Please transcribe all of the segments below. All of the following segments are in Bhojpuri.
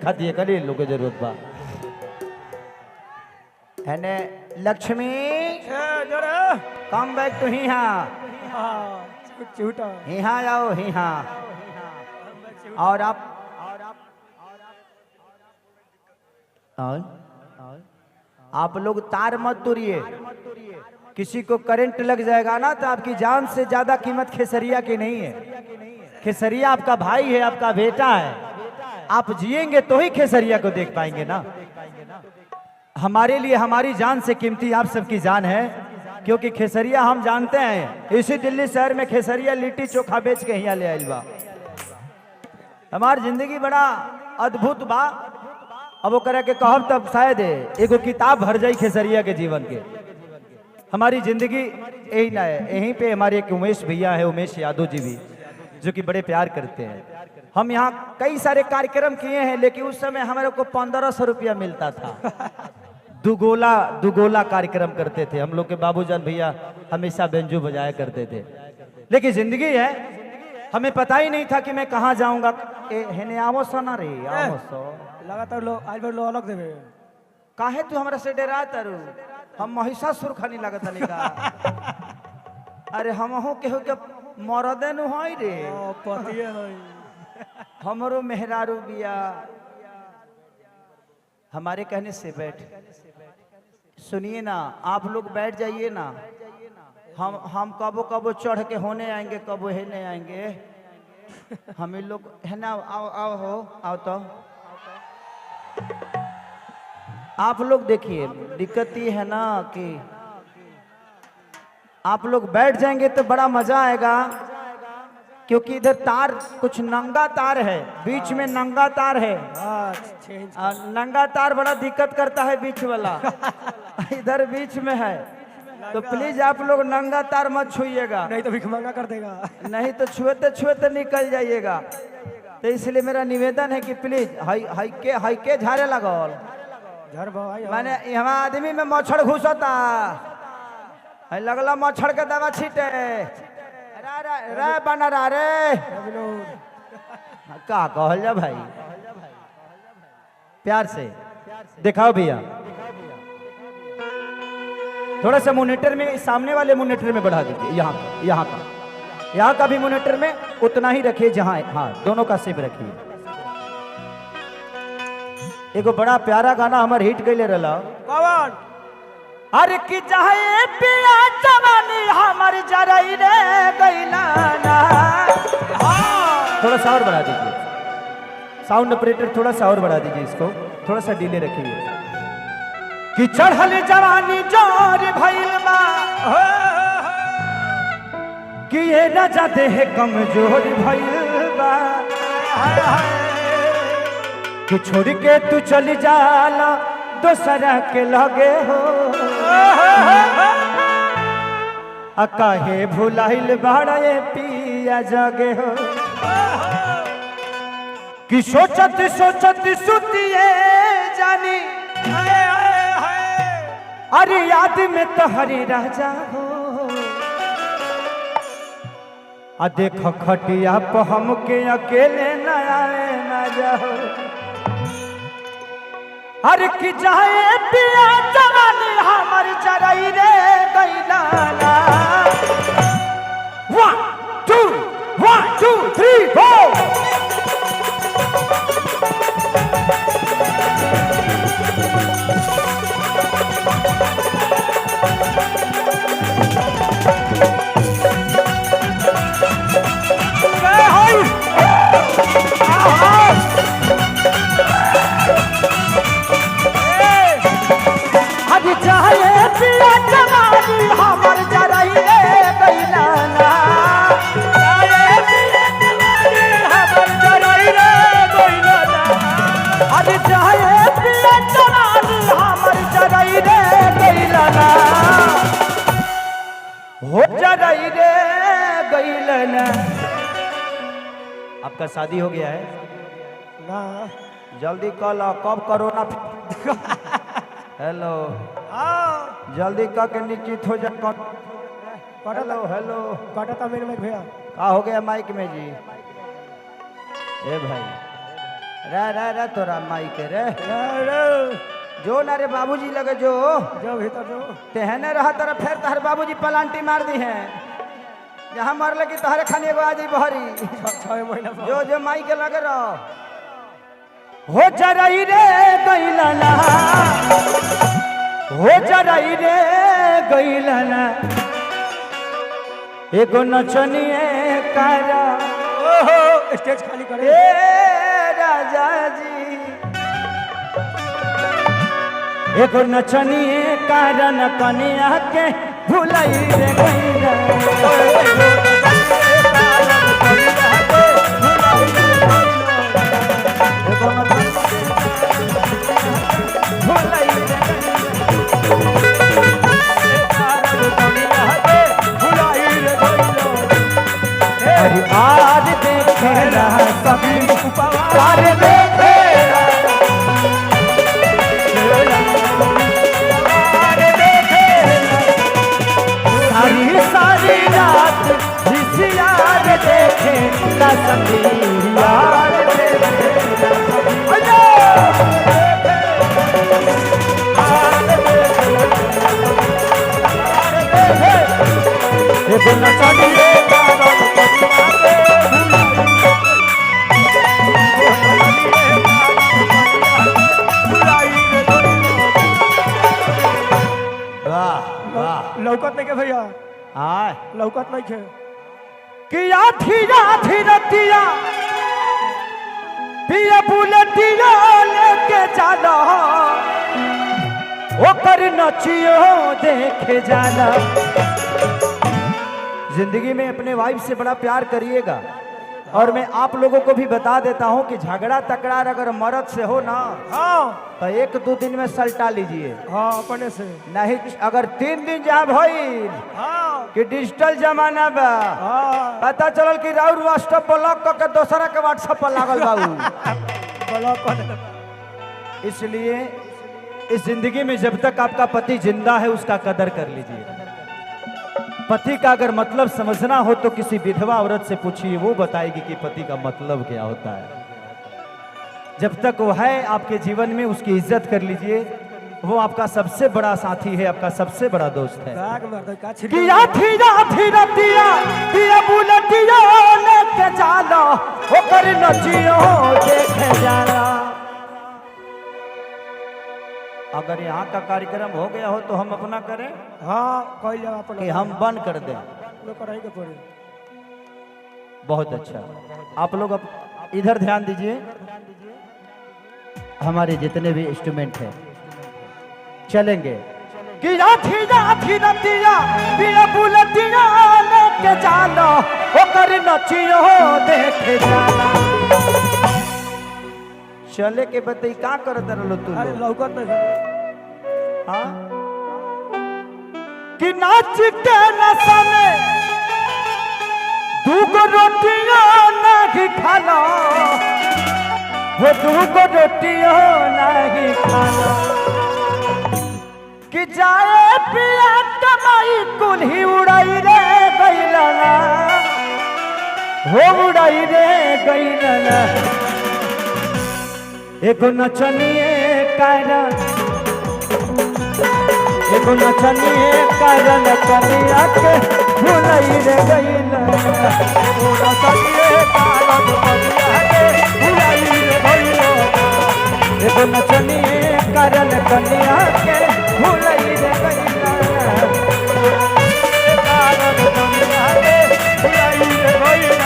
खाती है कली लोग के जरूरत बा है ने लक्ष्मी कम बैक टू हिहा हिहा आओ हिहा और आप लोग तार मत तोड़िए किसी को करंट लग जाएगा ना तो आपकी जान से ज्यादा कीमत खेसरिया की नहीं है। खेसरिया आपका भाई है, आपका बेटा है। आप जिएंगे तो ही खेसरिया को देख पाएंगे ना। हमारे लिए हमारी जान से कीमती आप सबकी जान है, क्योंकि खेसरिया हम जानते हैं इसी दिल्ली शहर में खेसरिया लिट्टी चोखा बेच के यहाँ ले आइल बा। हमारी जिंदगी बड़ा अद्भुत बा। अब वो करे के कहब तब शायद एगो किताब भर जाई खेसरिया के जीवन के। हमारी जिंदगी यही ना है। यहीं पे हमारे एक उमेश भैया है, उमेश यादव जी भी, जो कि बड़े प्यार करते हैं। हम यहाँ कई सारे कार्यक्रम किए हैं, लेकिन उस समय हमारे को 1500 रुपया मिलता था। दुगोला कार्यक्रम करते थे हम लोग के। बाबूजान भैया हमेशा बेंजू बजाया करते थे। लेकिन जिंदगी है, हमें पता ही नहीं था कि मैं कहाँ जाऊंगा। लगातार लो आज भर लो अलग देवे काहे तू हमरा से डरा तारू? हम महिषासुर खानी लागत नहीं का। अरे हम हो के मरदे नु होई रे पतिए होई हमरो मेहरारू बिया। हमारे कहने से बैठ सुनिए ना, आप लोग बैठ जाइए ना। हम कबो कबो चढ़ के होने आएंगे, कबो है नहीं आएंगे। हम लोग है ना। आओ आओ हो आओ तो आप लोग देखिए, दिक्कत ये है ना कि आप लोग बैठ जाएंगे तो बड़ा मजा आएगा, क्योंकि इधर तार कुछ नंगा तार है, बीच में नंगा तार है। नंगा तार बड़ा दिक्कत करता है बीच वाला। इधर बीच में है, तो प्लीज आप लोग नंगा तार मत छुइएगा, नहीं तो भिखमंगा कर देगा। नहीं तो छुएते निकल जाइएगा। तो इसलिए मेरा निवेदन है कि प्लीज हाई के झारे लगल माने यहाँ आदमी में मच्छर घुसता लगला, मच्छर के दवा छीटे रे बना रहा रे का कहल जा भाई। प्यार से दिखाओ भैया, थोड़ा सा मोनिटर में, सामने वाले मोनिटर में बढ़ा दीजिए। यहाँ का भी मोनिटर में उतना ही रखिए जहाँ, हाँ दोनों का सेम रखिए। एगो बड़ा प्यारा गाना हमारे हिट गईले रहला। कौन? अरे कि चाहे पिया जवानी हमारी जराई रे गईला ना। थोड़ा सा और बढ़ा दीजिए, साउंड ऑपरेटर थोड़ा सा और बढ़ा दीजिए, इसको थोड़ा सा डिले रखिए। कि चढ़ल जवानी जोर भइल बा, कि ये राजा देह कमजोर भइल बा, कि छोड़ के तू चली जाला दोसरा के लगे हो। काहे भुलाइल बाड़े पिया जगे हो। कि सोचत सोचत सुतिए जानी, अरे याद में तो हरी राजा हो। देख खटिया पे हमके अकेले न आए न जाओ। अरे कि जाए पिया जवानी हमारी जराई रे गईला ना। 1 2 3 4 आपका शादी हो गया है ना? जल्दी कल, कब कोरोना। हेलो जल्दी का के निश्चित हो जाए। हेलो हेलो कटा मेरे में भैया का हो गया माइक में जी? ए भाई रे तोरा माई के रे अरे जो ना रे बाबूजी लगे जो जो भीतर जो तेहने रहा तरफ फिर तहर बाबूजी पलांटी मार दी है जहाँ मर लगी तहरे खानी एगो आज बहरी 6 महीना बाद। जो जो माई के लगे रहो हो जरई रे गइलना हो जरई रे गइलना एगो नचनिए कारा ओहो स्टेज खाली करे ए राजा जी एगो नचनिए कारण कनिया के भुलई रे गइला आज देखेला सभी उपवार देखेला सारी सारी रात जिसियार देखे ना सभी यार लौकत नहीं के भैया आय लौकत नहीं के कि आधी रतिया पिया बुलेटिया लेके जाला ओकर नचियो देखे जाला। जिंदगी में अपने वाइफ से बड़ा प्यार करिएगा और मैं आप लोगों को भी बता देता हूं कि झगड़ा तकरार अगर मर्द से हो ना हाँ तो 1-2 दिन में सलटा लीजिए। हाँ अपने से नहीं अगर 3 दिन जहाँ भइल हाँ कि डिजिटल जमाना बा हाँ पता चलल कि राउर व्हाट्सएप ब्लॉक करके दूसरा के व्हाट्सएप पर लागल बाबू। ब्लॉक कर देना। इसलिए इस जिंदगी में जब तक आपका पति जिंदा है उसका कदर कर लीजिए। पति का अगर मतलब समझना हो तो किसी विधवा औरत से पूछिए, वो बताएगी कि पति का मतलब क्या होता है। जब तक वो है आपके जीवन में उसकी इज्जत कर लीजिए, वो आपका सबसे बड़ा साथी है, आपका सबसे बड़ा दोस्त है। राग मार दे का छिड़ किया थी रतिया पिया बुलेटिया लेके जाला ओकर नचियो देखे जाला। अगर यहाँ का कार्यक्रम हो गया हो तो हम अपना करें हाँ कोई जगह पर कि हम बंद कर दें। लोग कराएंगे पड़े बहुत अच्छा, आप लोग इधर ध्यान दीजिए। हमारे जितने भी इंस्ट्रूमेंट हैं चलेंगे कि आधी रतिया पिया बुलेटिया लेके जाला ओकर नचियो देखे जाला। चले के बताई का करत रहलो तू अरे लोग? लौकत नहीं हाँ? कि नाच के नशा में 2 रोटियां नहीं खाना, वो 2 रोटियां नहीं खाना। कि जाए पिया कमाई कुल्ही उड़ाई रे गइलना, हो उड़ाई रे गइलना। एगो नचनिए कारण एगो नचनिए कारण कनिया के भुलई रे गइल। एगो नचनिए कारण कनिया के भुलई रे गइल। एगो नचनिए कारण कनिया के भुलई रे गइल। कारण कनिया के भुलई रे गइल।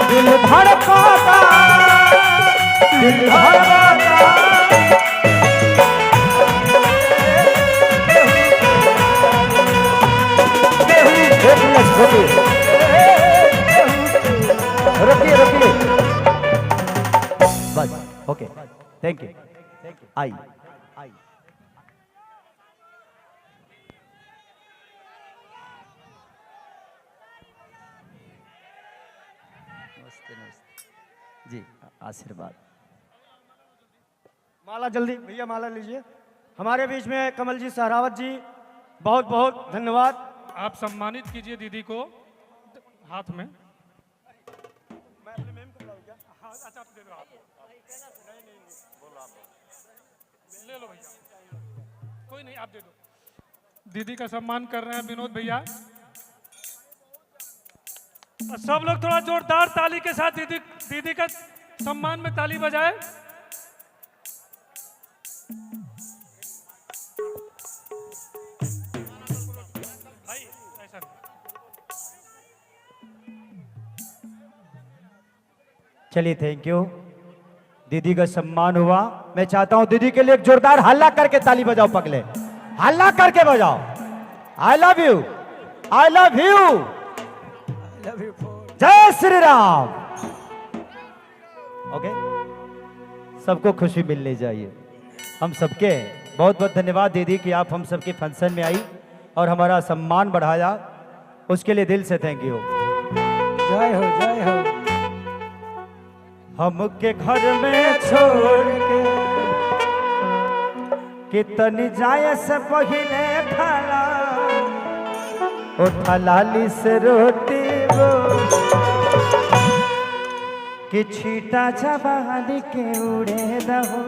दिल धड़काता दिल धड़काता रखिए बस ओके थैंक यू आई जी आशीर्वाद। माला जल्दी भैया माला लीजिए। हमारे बीच में कमल जी सहरावत जी बहुत बहुत धन्यवाद। आप सम्मानित कीजिए दीदी को हाथ में। मैं अपने मैम को बुलाऊं क्या? हाँ, अच्छा आप दे दो हाथ में। ले लो भैया, कोई नहीं, आप दे दो। दीदी का सम्मान कर रहे हैं विनोद भैया। और सब लोग थोड़ा जोरदार ताली के साथ दीदी का सम्मान में ताली बजाए। भाई ऐसा नहीं। चलिए, थैंक यू। दीदी का सम्मान हुआ। मैं चाहता हूं दीदी के लिए एक जोरदार हल्ला करके ताली बजाओ। पगले हल्ला करके बजाओ। I love you, I love you, जय श्री राम। ओके, सबको खुशी मिलनी चाहिए, हम सबके। बहुत बहुत धन्यवाद दीदी कि आप हम सबके फंक्शन में आई और हमारा सम्मान बढ़ाया, उसके लिए दिल से थैंक यू। जय हो, जय हो। हमके घर में छोड़ के कितनी जाए से पहले फला उठा लाली से रोटी वो कि छीटा जवानी के उड़े दहो